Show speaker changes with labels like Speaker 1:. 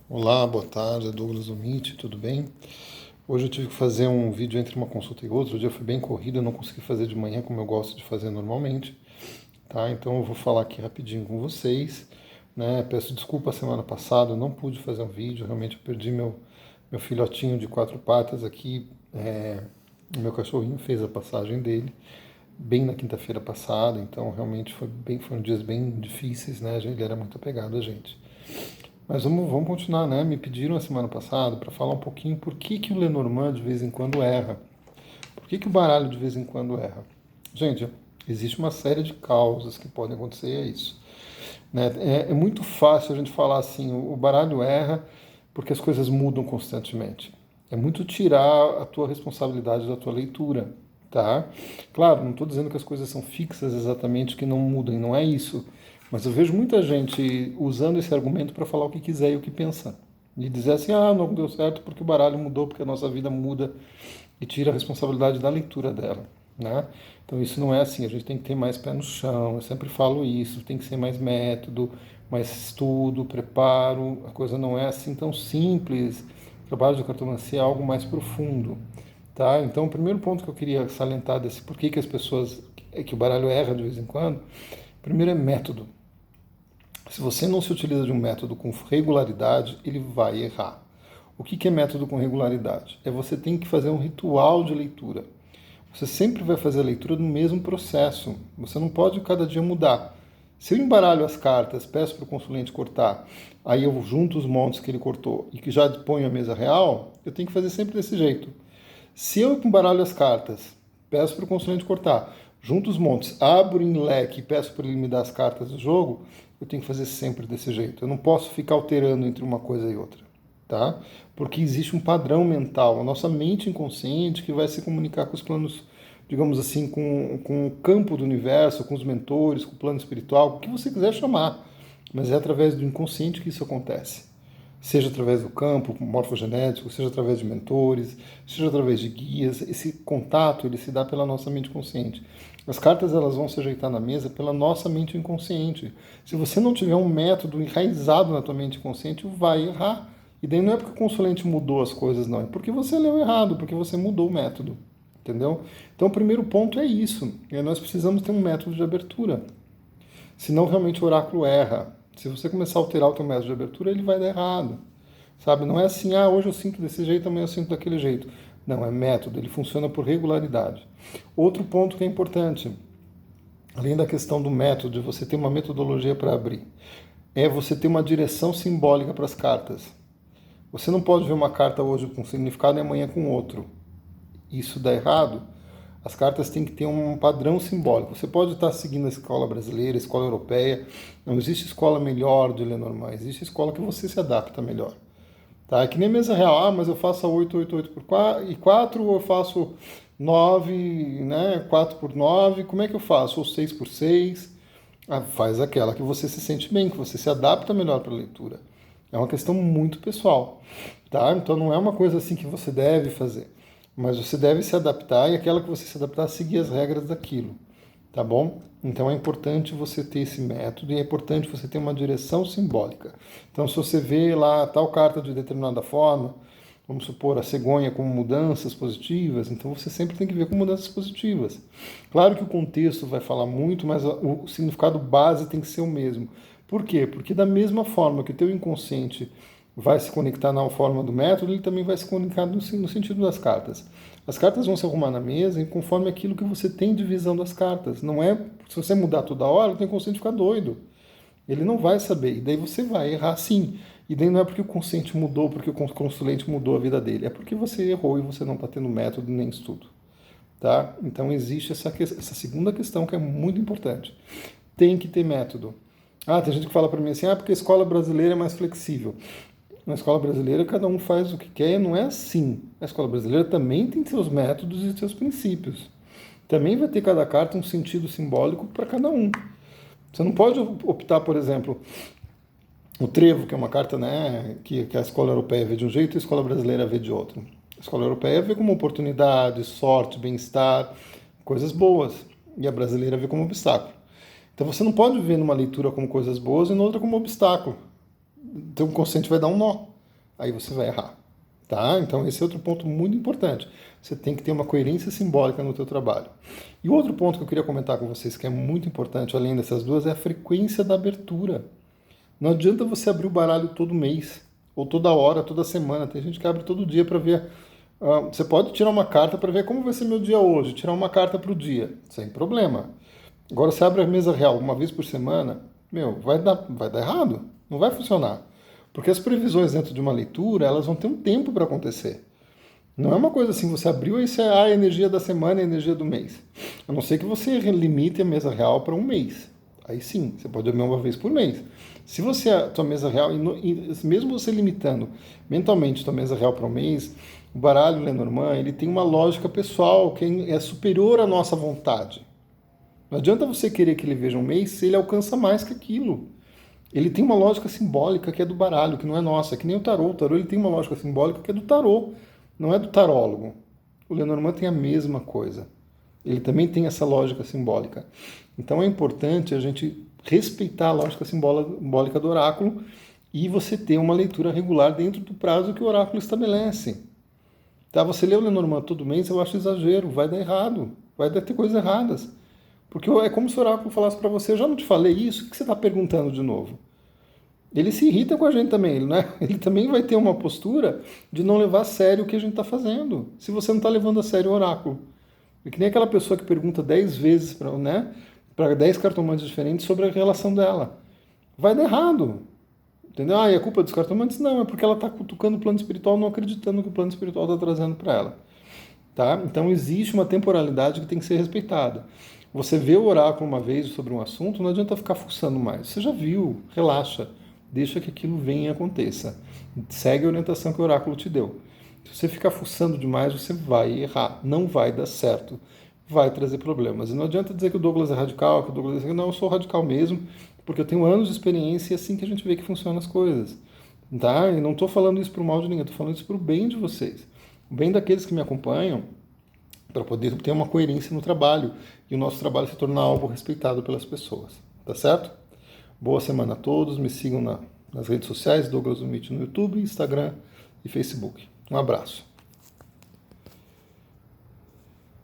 Speaker 1: Olá, boa tarde, é Douglas Omite, tudo bem? Hoje eu tive que fazer um vídeo entre uma consulta e outra, o dia foi bem corrido, eu não consegui fazer de manhã como eu gosto de fazer normalmente, tá? Então eu vou falar aqui rapidinho com vocês, né? Peço desculpa a semana passada, eu não pude fazer um vídeo, realmente eu perdi meu filhotinho de 4 patas aqui, meu cachorrinho fez a passagem dele, bem na quinta-feira passada, então realmente foram dias bem difíceis, né? Ele era muito apegado a gente. Mas vamos continuar, né? Me pediram a semana passada para falar um pouquinho por que o Lenormand de vez em quando erra. Por que o baralho de vez em quando erra? Gente, existe uma série de causas que podem acontecer, é isso. Né? É muito fácil a gente falar assim, o baralho erra porque as coisas mudam constantemente. É muito tirar a tua responsabilidade da tua leitura, tá? Claro, não estou dizendo que as coisas são fixas exatamente, que não mudam, não é isso. Mas eu vejo muita gente usando esse argumento para falar o que quiser e o que pensa. E dizer assim, não deu certo porque o baralho mudou, porque a nossa vida muda, e tira a responsabilidade da leitura dela, né? Então isso não é assim, a gente tem que ter mais pé no chão, eu sempre falo isso, tem que ser mais método, mais estudo, preparo, a coisa não é assim tão simples, o trabalho de cartomancia é algo mais profundo, tá? Então o primeiro ponto que eu queria salientar desse porquê que as pessoas, que o baralho erra de vez em quando, primeiro é método. Se você não se utiliza de um método com regularidade, ele vai errar. O que é método com regularidade? É você tem que fazer um ritual de leitura. Você sempre vai fazer a leitura no mesmo processo. Você não pode cada dia mudar. Se eu embaralho as cartas, peço para o consulente cortar, aí eu junto os montes que ele cortou e que já ponho a mesa real, eu tenho que fazer sempre desse jeito. Se eu embaralho as cartas, peço para o consulente cortar, junto os montes, abro em leque e peço para ele me dar as cartas do jogo, eu tenho que fazer sempre desse jeito. Eu não posso ficar alterando entre uma coisa e outra, tá? Porque existe um padrão mental, a nossa mente inconsciente que vai se comunicar com os planos, digamos assim, com o campo do universo, com os mentores, com o plano espiritual, o que você quiser chamar. Mas é através do inconsciente que isso acontece, seja através do campo morfogenético, seja através de mentores, seja através de guias. Esse contato ele se dá pela nossa mente consciente. As cartas elas vão se ajeitar na mesa pela nossa mente inconsciente. Se você não tiver um método enraizado na tua mente consciente, vai errar. E daí não é porque o consulente mudou as coisas, não. É porque você leu errado, porque você mudou o método. Entendeu? Então o primeiro ponto é isso. Nós precisamos ter um método de abertura. Senão realmente o oráculo erra. Se você começar a alterar o teu método de abertura, ele vai dar errado. Sabe? Não é assim, hoje eu sinto desse jeito, amanhã eu sinto daquele jeito. Não, é método, ele funciona por regularidade. Outro ponto que é importante, além da questão do método, de você ter uma metodologia para abrir, é você ter uma direção simbólica para as cartas. Você não pode ver uma carta hoje com um significado e amanhã com outro. Isso dá errado. As cartas têm que ter um padrão simbólico. Você pode estar seguindo a escola brasileira, a escola europeia. Não existe escola melhor de Lenormand. Existe escola que você se adapta melhor. Tá? É que nem mesa real. Mas eu faço a 888 por 4 ou eu faço 9, né? 4 por 9. Como é que eu faço? Ou 6 por 6. Faz aquela que você se sente bem, que você se adapta melhor para a leitura. É uma questão muito pessoal. Tá? Então não é uma coisa assim que você deve fazer. Mas você deve se adaptar e aquela que você se adaptar, seguir as regras daquilo, tá bom? Então é importante você ter esse método e é importante você ter uma direção simbólica. Então se você vê lá tal carta de determinada forma, vamos supor a cegonha com mudanças positivas, então você sempre tem que ver com mudanças positivas. Claro que o contexto vai falar muito, mas o significado base tem que ser o mesmo. Por quê? Porque da mesma forma que o teu inconsciente vai se conectar na forma do método, ele também vai se conectar no sentido das cartas. As cartas vão se arrumar na mesa e conforme aquilo que você tem de visão das cartas. Não é, se você mudar toda hora, o teu consciente fica doido. Ele não vai saber, e daí você vai errar sim. E daí não é porque o consciente mudou, porque o consulente mudou a vida dele, é porque você errou e você não está tendo método nem estudo. Tá? Então existe essa segunda questão que é muito importante. Tem que ter método. Tem gente que fala para mim assim, porque a escola brasileira é mais flexível. Na escola brasileira, cada um faz o que quer, não é assim. A escola brasileira também tem seus métodos e seus princípios. Também vai ter cada carta um sentido simbólico para cada um. Você não pode optar, por exemplo, o trevo, que é uma carta, né, que a escola europeia vê de um jeito e a escola brasileira vê de outro. A escola europeia vê como oportunidade, sorte, bem-estar, coisas boas. E a brasileira vê como obstáculo. Então você não pode ver numa leitura como coisas boas e na outra como obstáculo. Então o consciente vai dar um nó. aí você vai errar. Tá? Então esse é outro ponto muito importante. Você tem que ter uma coerência simbólica no teu trabalho. E o outro ponto que eu queria comentar com vocês, que é muito importante, além dessas duas, é a frequência da abertura. Não adianta você abrir o baralho todo mês, ou toda hora, toda semana. Tem gente que abre todo dia para ver. Você pode tirar uma carta para ver como vai ser meu dia hoje, tirar uma carta para o dia, sem problema. Agora você abre a mesa real uma vez por semana, vai dar errado, não vai funcionar. Porque as previsões dentro de uma leitura, elas vão ter um tempo para acontecer. Não é uma coisa assim, você abriu e você a energia da semana e a energia do mês. A não ser que você limite a mesa real para um mês. Aí sim, você pode abrir uma vez por mês. Se você, a tua mesa real, e mesmo você limitando mentalmente a tua mesa real para um mês, o baralho Lenormand, ele tem uma lógica pessoal que é superior à nossa vontade. Não adianta você querer que ele veja um mês se ele alcança mais que aquilo. Ele tem uma lógica simbólica que é do baralho, que não é nossa, que nem o tarô. O tarô ele tem uma lógica simbólica que é do tarô, não é do tarólogo. O Lenormand tem a mesma coisa. Ele também tem essa lógica simbólica. Então é importante a gente respeitar a lógica simbólica do oráculo e você ter uma leitura regular dentro do prazo que o oráculo estabelece. Tá? Você lê o Lenormand todo mês, eu acho exagero, vai dar errado, vai ter coisas erradas. Porque é como se o oráculo falasse para você, eu já não te falei isso, o que você está perguntando de novo? Ele se irrita com a gente também, né? Ele também vai ter uma postura de não levar a sério o que a gente está fazendo, se você não está levando a sério o oráculo. É que nem aquela pessoa que pergunta 10 vezes para 10 cartomantes diferentes sobre a relação dela. Vai dar errado. Entendeu? E a culpa dos cartomantes? Não, é porque ela está cutucando o plano espiritual, não acreditando que o plano espiritual está trazendo para ela. Tá? Então existe uma temporalidade que tem que ser respeitada. Você vê o oráculo uma vez sobre um assunto, não adianta ficar fuçando mais. Você já viu, relaxa, deixa que aquilo venha e aconteça. Segue a orientação que o oráculo te deu. Se você ficar fuçando demais, você vai errar, não vai dar certo, vai trazer problemas. E não adianta dizer que o Douglas é radical, que o Douglas é... Não, eu sou radical mesmo, porque eu tenho anos de experiência e é assim que a gente vê que funcionam as coisas. Tá? E não estou falando isso para o mal de ninguém, estou falando isso para o bem de vocês. O bem daqueles que me acompanham, para poder ter uma coerência no trabalho e o nosso trabalho se tornar algo respeitado pelas pessoas. Tá certo? Boa semana a todos, me sigam nas redes sociais, Douglas Umit no YouTube, Instagram e Facebook. Um abraço.